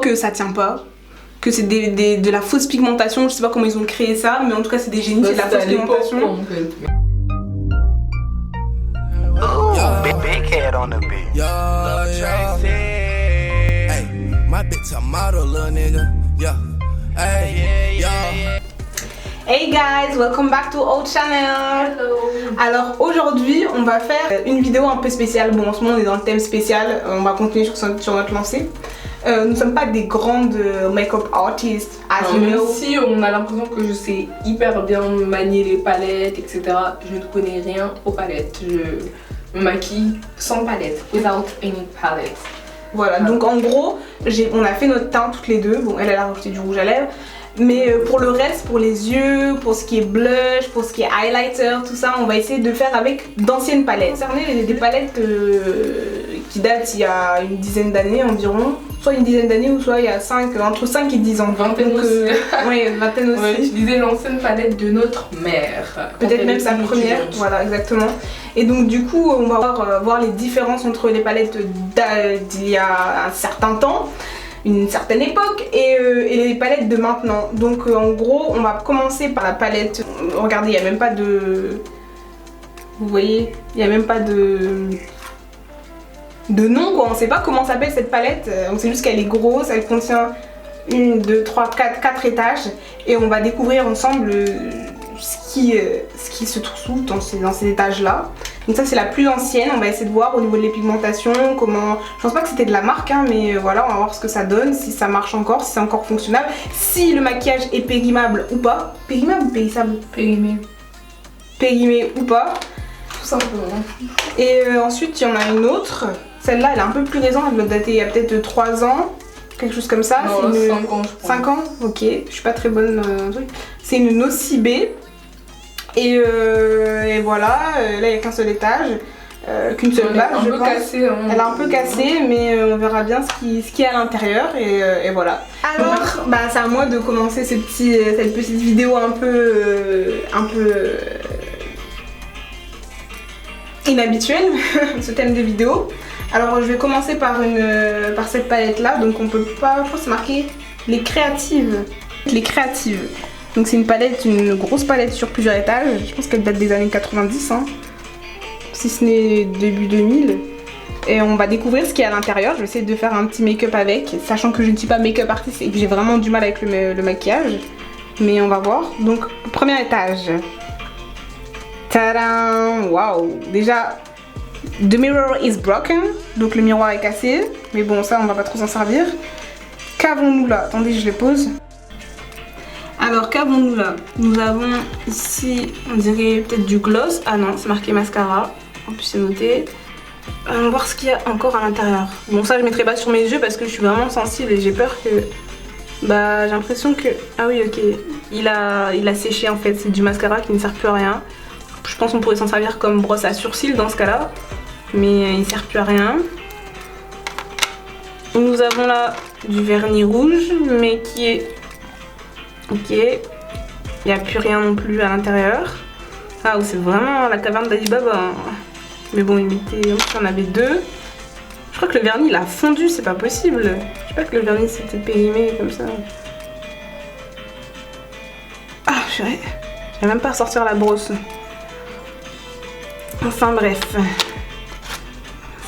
que ça tient pas, que c'est de la fausse pigmentation, je sais pas comment ils ont créé ça, mais en tout cas c'est des génies, c'est de la fausse pigmentation. En fait. Big head on the beat. Hey, my bitch a model, little nigga. Hey, Hey guys, welcome back to our channel. Hello. Alors aujourd'hui on va faire une vidéo un peu spéciale. Bon, en ce moment on est dans le thème spécial, on va continuer sur notre lancée. Nous ne sommes pas des grandes make-up artists, as you Même know. si on a l'impression que je sais hyper bien manier les palettes, etc., je ne connais rien aux palettes. Je me maquille sans palette, without any palette. Voilà, donc en gros, on a fait notre teint toutes les deux. Bon, elle a rajouté du rouge à lèvres. Mais pour le reste, pour les yeux, pour ce qui est blush, pour ce qui est highlighter, tout ça, on va essayer de faire avec d'anciennes palettes. Concerné des palettes qui datent il y a une dizaine d'années environ. Soit une dizaine d'années ou soit il y a entre 5 et 10 ans. Vingtaine donc, aussi. Oui, une vingtaine aussi. On va utiliser l'ancienne palette de notre mère. Peut-être même sa première, voilà, exactement. Et donc du coup, on va voir les différences entre les palettes d'il y a un certain temps, une certaine époque, et les palettes de maintenant. Donc en gros, on va commencer par la palette. Regardez, il n'y a même pas de... Vous voyez, il n'y a même pas de nom quoi, on sait pas comment s'appelle cette palette, on sait juste qu'elle est grosse, elle contient 1, 2, 3, 4 étages et on va découvrir ensemble ce qui se trouve dans ces étages là. Donc ça c'est la plus ancienne, on va essayer de voir au niveau des pigmentations, comment... Je pense pas que c'était de la marque hein, mais voilà, on va voir ce que ça donne, si ça marche encore, si c'est encore fonctionnable, si le maquillage est périmable ou pas. Périmable ou périssable? Périmé. Périmé ou pas. Tout simplement. Et ensuite il y en a une autre. Celle-là, elle est un peu plus récente, elle doit dater il y a peut-être 3 ans, quelque chose comme ça. Non, 5 ans, je crois. 5 ans? Ok, je suis pas très bonne truc. C'est une Nocibé. Et voilà, là il n'y a qu'un seul étage, qu'une seule base, je pense. Cassée, hein. Elle est un peu cassée, mais on verra bien ce qu'il y a à l'intérieur et voilà. Alors, bah, c'est à moi de commencer cette petite vidéo un peu inhabituelle, ce thème de vidéo. Alors je vais commencer par cette palette là, donc on peut pas, je crois que c'est marqué les créatives. Les créatives. Donc c'est une grosse palette sur plusieurs étages, je pense qu'elle date des années 90, hein, si ce n'est début 2000. Et on va découvrir ce qu'il y a à l'intérieur, je vais essayer de faire un petit make-up avec, sachant que je ne suis pas make-up artiste et que j'ai vraiment du mal avec le maquillage. Mais on va voir. Donc premier étage. Tadam! Waouh! Déjà, the mirror is broken, donc le miroir est cassé, mais bon ça on va pas trop s'en servir. Qu'avons-nous là? Attendez, je les pose. Alors qu'avons-nous là? Nous avons ici, on dirait peut-être du gloss. Ah non, c'est marqué mascara. En plus c'est noté. On va voir ce qu'il y a encore à l'intérieur. Bon ça je mettrai pas sur mes yeux parce que je suis vraiment sensible et j'ai peur que... Bah j'ai l'impression que... Ah oui ok, il a séché en fait, c'est du mascara qui ne sert plus à rien. Je pense qu'on pourrait s'en servir comme brosse à sourcils dans ce cas-là, mais il ne sert plus à rien. Nous avons là du vernis rouge, mais qui est... Ok, il n'y a plus rien non plus à l'intérieur. Ah, c'est vraiment la caverne d'Ali Baba. Mais bon, il y en avait 2. Je crois que le vernis il a fondu, c'est pas possible. Je sais pas que le vernis s'était périmé comme ça. Ah, j'arrive même pas à sortir la brosse. Enfin bref,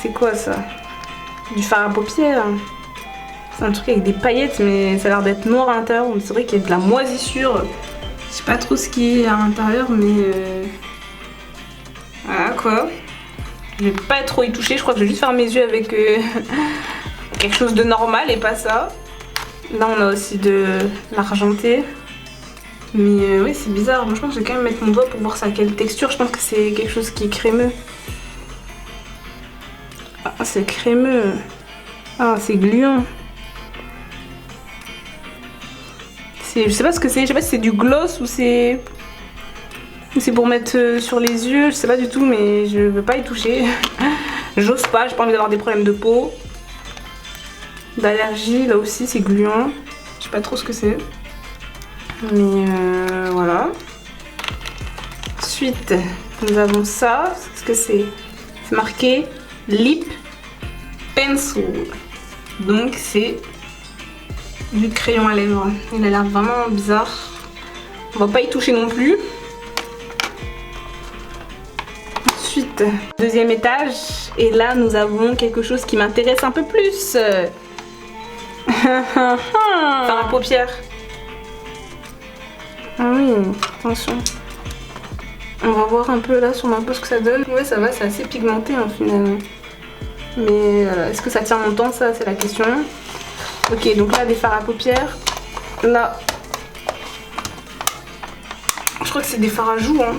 c'est quoi ça? Du fard à paupières. C'est un truc avec des paillettes mais ça a l'air d'être noir à l'intérieur. C'est vrai qu'il y a de la moisissure. Je sais pas trop ce qui est à l'intérieur mais... Voilà quoi. Je vais pas trop y toucher, je crois que je vais juste faire mes yeux avec quelque chose de normal et pas ça. Là on a aussi de l'argenté. Mais oui c'est bizarre, moi je pense que je vais quand même mettre mon doigt pour voir ça a quelle texture, je pense que c'est quelque chose qui est crémeux. Ah c'est crémeux. Ah c'est gluant. Je sais pas ce que c'est, je sais pas si c'est du gloss ou c'est pour mettre sur les yeux, je sais pas du tout mais je veux pas y toucher. J'ose pas, j'ai pas envie d'avoir des problèmes de peau. D'allergie, là aussi c'est gluant. Je sais pas trop ce que c'est. Mais voilà. Ensuite, nous avons ça. Qu'est-ce que c'est? C'est marqué Lip Pencil. Donc c'est du crayon à lèvres. Il a l'air vraiment bizarre. On va pas y toucher non plus. Ensuite, deuxième étage. Et là, nous avons quelque chose qui m'intéresse un peu plus. Fard à paupières. Ah oui, attention. On va voir un peu là sur ma peau ce que ça donne. Ouais, ça va, c'est assez pigmenté hein, finalement. Mais est-ce que ça tient longtemps, ça c'est la question. Ok, donc là des fards à paupières. Là, je crois que c'est des fards à joues, hein.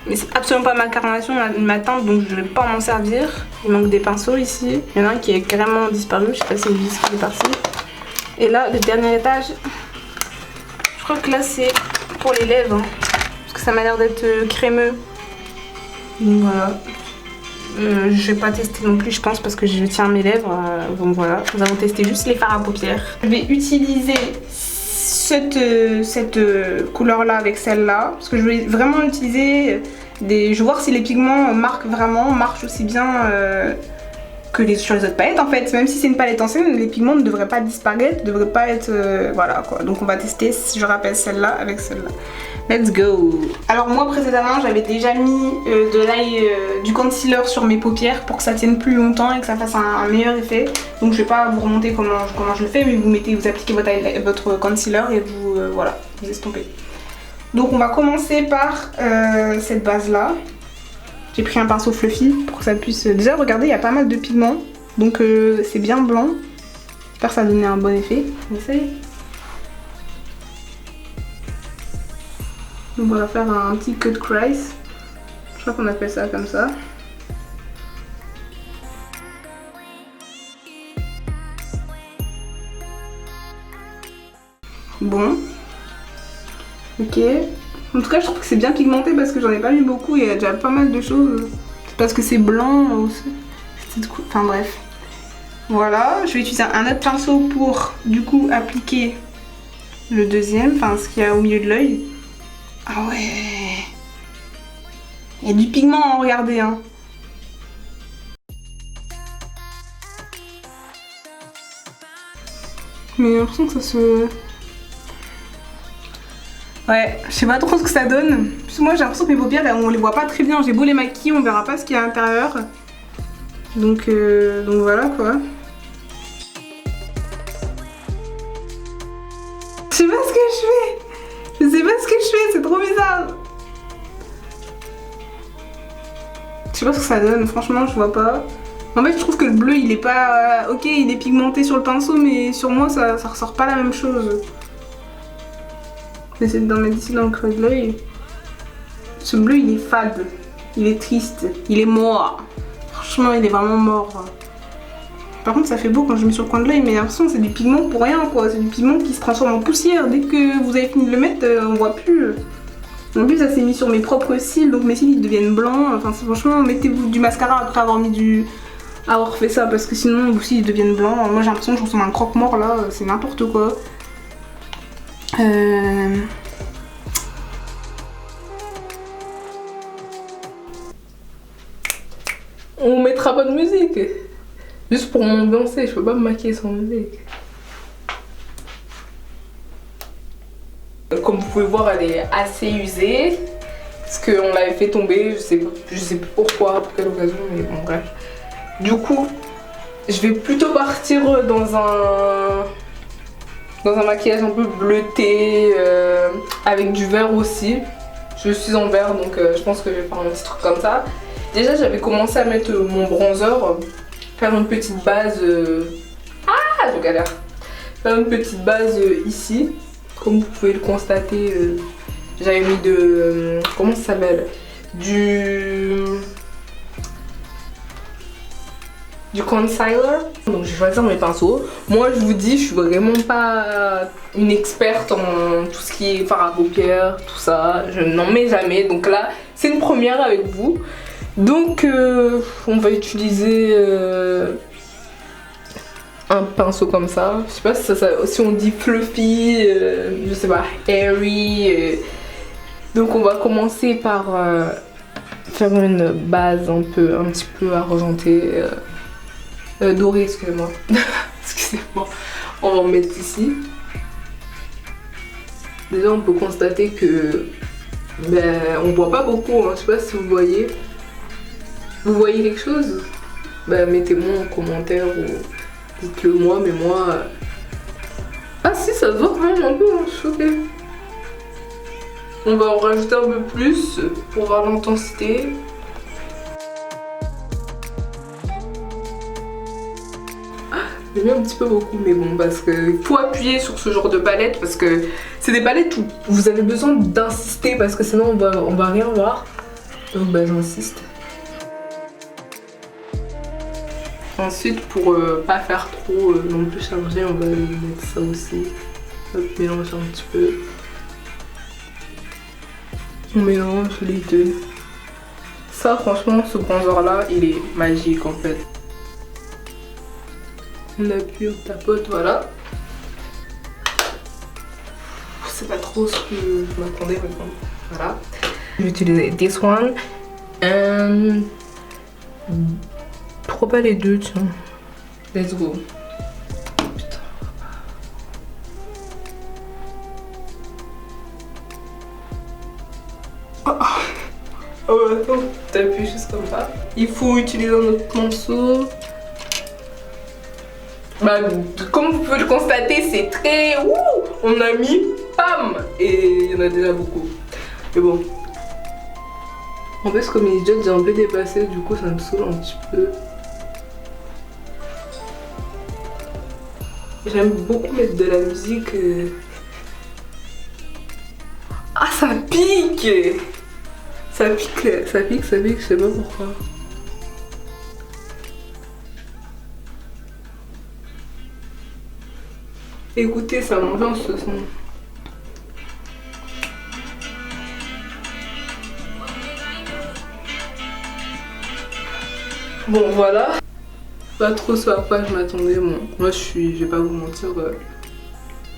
Mais c'est absolument pas ma carnation, ma teinte, donc je vais pas m'en servir. Il manque des pinceaux ici. Il y en a un qui est carrément disparu, je sais pas si c'est une vis qui est partie. Et là, le dernier étage, je crois que là c'est pour les lèvres, hein, parce que ça m'a l'air d'être crémeux. Donc voilà. Je vais pas tester non plus je pense parce que je tiens mes lèvres, donc voilà, nous allons tester juste les fards à paupières. Je vais utiliser cette couleur là avec celle là parce que je vais vraiment utiliser je vais voir si les pigments marchent aussi bien que sur les autres palettes en fait. Même si c'est une palette ancienne, les pigments ne devraient pas disparaître, ne devraient pas être voilà quoi. Donc on va tester, je rappelle, celle-là avec celle-là. Let's go. Alors moi précédemment j'avais déjà mis du concealer sur mes paupières pour que ça tienne plus longtemps et que ça fasse un meilleur effet. Donc je vais pas vous remonter comment je le fais, mais vous appliquez votre concealer et voilà, vous estompez. Donc on va commencer par cette base là. J'ai pris un pinceau fluffy pour que ça puisse... Déjà regardez, il y a pas mal de pigments, donc c'est bien blanc. J'espère que ça va donner un bon effet. On essaye. On va faire un petit cut crease. Je crois qu'on appelle ça comme ça. Bon. Ok. En tout cas, je trouve que c'est bien pigmenté parce que j'en ai pas mis beaucoup. Il y a déjà pas mal de choses. C'est parce que c'est blanc aussi. Enfin bref. Voilà. Je vais utiliser un autre pinceau pour du coup appliquer le deuxième. Enfin ce qu'il y a au milieu de l'œil. Ah ouais. Il y a du pigment, regardez hein. Mais j'ai l'impression que ça se... Ouais, je sais pas trop ce que ça donne. Parce que moi j'ai l'impression que mes paupières on les voit pas très bien. J'ai beau les maquiller, on verra pas ce qu'il y a à l'intérieur. Donc voilà quoi. Je sais pas ce que je fais. Je sais pas ce que je fais, c'est trop bizarre. Je sais pas ce que ça donne, franchement je vois pas. En fait je trouve que le bleu il est pas... ok il est pigmenté sur le pinceau mais sur moi ça ressort pas la même chose. Je vais essayer d'en mettre ici dans le creux de l'œil. Ce bleu il est fade, il est triste, il est mort. Franchement il est vraiment mort. Par contre ça fait beau quand je mets sur le coin de l'œil mais l'impression c'est du pigment pour rien quoi. C'est du pigment qui se transforme en poussière. Dès que vous avez fini de le mettre on voit plus. En plus ça s'est mis sur mes propres cils donc mes cils ils deviennent blancs. Enfin franchement mettez-vous du mascara après avoir fait ça parce que sinon vos cils ils deviennent blancs. Moi j'ai l'impression que je ressemble à un croque-mort là, c'est n'importe quoi. On mettra pas de musique. Juste pour m'ambiancer, je peux pas me maquiller sans musique. Comme vous pouvez voir, elle est assez usée. Parce qu'on l'avait fait tomber, je sais plus pourquoi, pour quelle occasion, mais bon bref. Du coup, je vais plutôt partir dans un maquillage un peu bleuté, avec du vert aussi. Je suis en vert donc je pense que je vais faire un petit truc comme ça. Déjà j'avais commencé à mettre mon bronzer, faire une petite base... Ah je galère. Faire une petite base ici. Comme vous pouvez le constater, j'avais mis comment ça s'appelle? Du concealer. Donc je vais choisir mes pinceaux. Moi je vous dis je suis vraiment pas une experte en tout ce qui est fard à paupières, tout ça. Je n'en mets jamais. Donc là c'est une première avec vous. Donc on va utiliser un pinceau comme ça. Je sais pas si on dit fluffy, je sais pas, airy. Donc on va commencer par faire une base un petit peu argentée. Doré, excusez-moi. Excusez-moi. On va en mettre ici. Déjà, on peut constater que on voit pas beaucoup, hein. Je sais pas si vous voyez. Vous voyez quelque chose? Mettez-moi en commentaire ou dites-le moi, mais moi... Ah si, ça se voit quand même un peu, hein. Je suis choquée. On va en rajouter un peu plus pour voir l'intensité. J'ai mis un petit peu beaucoup, mais bon, parce qu'il faut appuyer sur ce genre de palette parce que c'est des palettes où vous avez besoin d'insister parce que sinon on va rien voir. Donc j'insiste. Ensuite, pour pas faire trop non plus chargé, on va mettre ça aussi. Hop, mélange un petit peu. On mélange les deux. Ça, franchement, ce bronzer là, il est magique en fait. On appuie, on tapote, voilà. C'est pas trop ce que je m'attendais, mais bon, voilà. Je vais utiliser this one. Pourquoi pas les deux, tiens. Let's go. Putain. Oh, attends, t'appuies juste comme ça. Il faut utiliser un autre morceau. Comme vous pouvez le constater, c'est très... Ouh, on a mis pam. Et il y en a déjà beaucoup. Mais bon. En plus, comme il est déjà un peu dépassé, du coup, ça me saoule un petit peu. J'aime beaucoup mettre de la musique. Ah, ça pique! Ça pique, je sais pas pourquoi. Écoutez, ça m'ambiance ce son. Bon, voilà. Pas trop ce à quoi je m'attendais. Bon, moi, je vais pas vous mentir,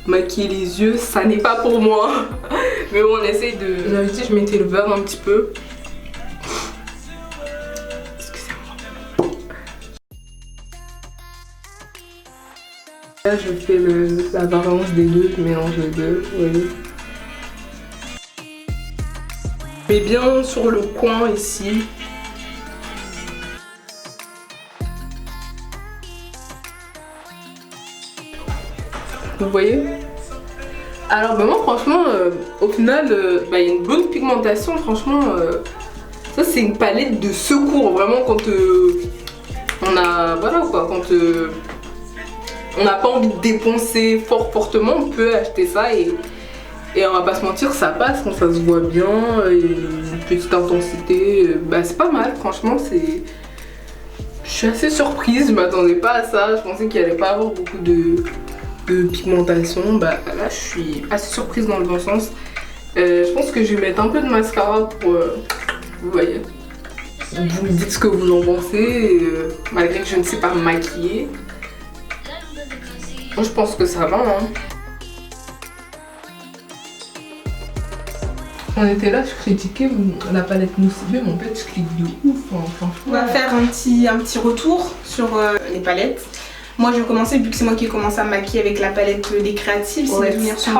maquiller les yeux, ça n'est pas pour moi. Mais bon, on essaye de... J'avais dit, je mettais le verre un petit peu. Là, je fais la variance des deux, je mélange les deux, vous voyez. Mais bien sur le coin ici. Vous voyez? Alors moi franchement, au final, il y a une bonne pigmentation, franchement. Ça c'est une palette de secours, vraiment quand on a... Voilà quoi, quand... on n'a pas envie de dépenser fortement, on peut acheter ça et on va pas se mentir, ça passe quand ça se voit bien, une petite intensité, c'est pas mal, franchement, c'est... Je suis assez surprise, je m'attendais pas à ça, je pensais qu'il allait pas avoir beaucoup de pigmentation, là je suis assez surprise dans le bon sens. Je pense que je vais mettre un peu de mascara pour... vous voyez, vous me dites ce que vous en pensez, malgré que je ne sais pas me maquiller. Moi je pense que ça va, hein. On était là, je critiquais la palette Mousse B, mais en fait je clique de ouf, hein, franchement. On va faire un petit retour sur les palettes. Moi je vais commencer, vu que c'est moi qui ai commencé à me maquiller avec la palette des créatives, c'est mes lumières sont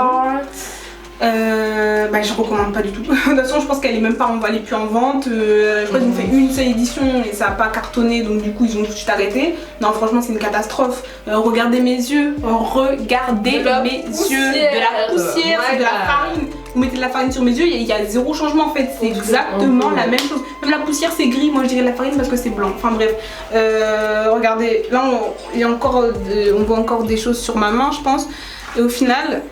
je recommande pas du tout. De toute façon je pense qu'elle est même pas elle est plus en vente. Je crois qu'ils ont fait une seule édition et ça a pas cartonné, donc du coup ils ont tout de suite arrêté. Non franchement c'est une catastrophe. Regardez mes yeux, regardez mes yeux, de la poussière, c'est de la farine. Vous mettez de la farine sur mes yeux, il y a zéro changement en fait, c'est exactement la même chose. Même la poussière c'est gris, moi je dirais de la farine parce que c'est blanc. Enfin bref, regardez, là on voit encore des choses sur ma main je pense. Et au final,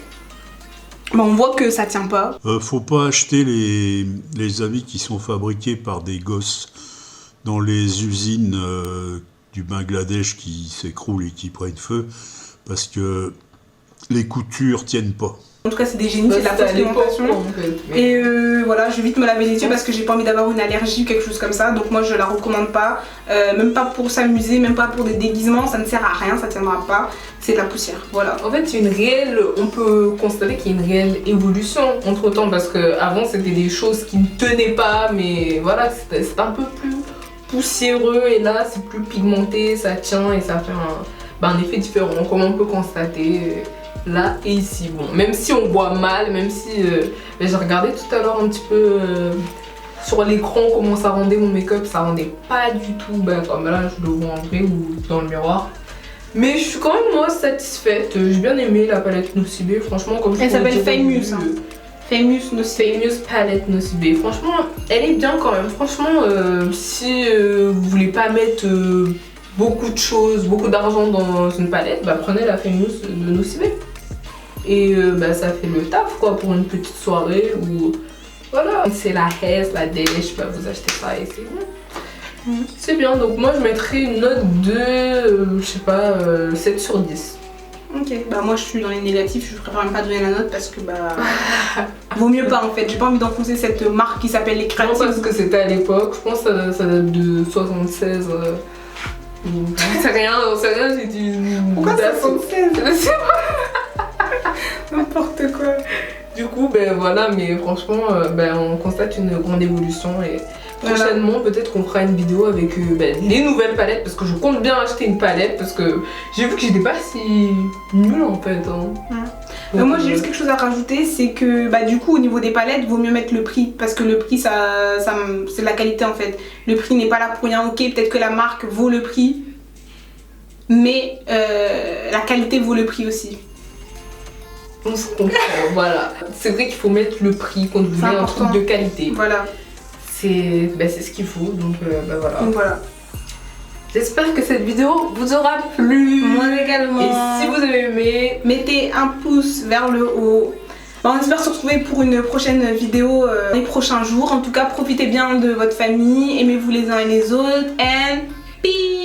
on voit que ça tient pas. Faut pas acheter les habits qui sont fabriqués par des gosses dans les usines du Bangladesh qui s'écroulent et qui prennent feu parce que les coutures tiennent pas. En tout cas c'est des génies, c'est de la fausse pigmentation. Et voilà, je vais vite me laver les yeux parce que j'ai pas envie d'avoir une allergie ou quelque chose comme ça. Donc moi je la recommande pas, même pas pour s'amuser, même pas pour des déguisements, ça ne sert à rien, ça tiendra pas. C'est de la poussière, voilà. En fait on peut constater qu'il y a une réelle évolution entre temps parce que avant c'était des choses qui ne tenaient pas, mais voilà, c'était un peu plus poussiéreux et là c'est plus pigmenté, ça tient et ça fait un effet différent, comme on peut constater là et ici. Bon, même si on voit mal, même si j'ai regardé tout à l'heure un petit peu sur l'écran comment ça rendait mon make-up, ça rendait pas du tout comme là je le vois en vrai ou dans le miroir. Mais je suis quand même moi satisfaite, j'ai bien aimé la palette Nocibé, franchement comme je Elle s'appelle Famous. Famous palette Nocibé, franchement elle est bien quand même, franchement si vous voulez pas mettre beaucoup de choses, beaucoup d'argent dans une palette, prenez la Famous de Nocibé. Et ça fait le taf quoi pour une petite soirée ou voilà. C'est la Hesse, la Dèche, vous achetez ça et c'est bon. C'est bien, donc moi je mettrais une note de, je sais pas, 7 sur 10. Ok, moi je suis dans les négatifs, je préfère même pas donner la note parce que vaut mieux pas en fait, j'ai pas envie d'enfoncer cette marque qui s'appelle les créatifs. Non, parce que c'était à l'époque, je pense que ça date de 76. C'est rien, j'ai dit. Pourquoi 76? N'importe quoi. Du coup, voilà, mais franchement, on constate une grande évolution et prochainement, peut-être qu'on fera une vidéo avec les nouvelles palettes parce que je compte bien acheter une palette parce que j'ai vu que j'étais pas si nulle en fait. Donc, moi, j'ai juste quelque chose à rajouter, c'est que du coup, au niveau des palettes, vaut mieux mettre le prix parce que le prix, c'est la qualité en fait. Le prix n'est pas là pour rien, ok, peut-être que la marque vaut le prix, mais la qualité vaut le prix aussi. On se comprend, voilà. C'est vrai qu'il faut mettre le prix quand vous voulez un truc de qualité. Voilà. C'est ce qu'il faut, donc voilà. Donc voilà. J'espère que cette vidéo vous aura plu. Moi également. Et si vous avez aimé, mettez un pouce vers le haut. On espère se retrouver pour une prochaine vidéo les prochains jours. En tout cas, profitez bien de votre famille, aimez-vous les uns et les autres. And peace.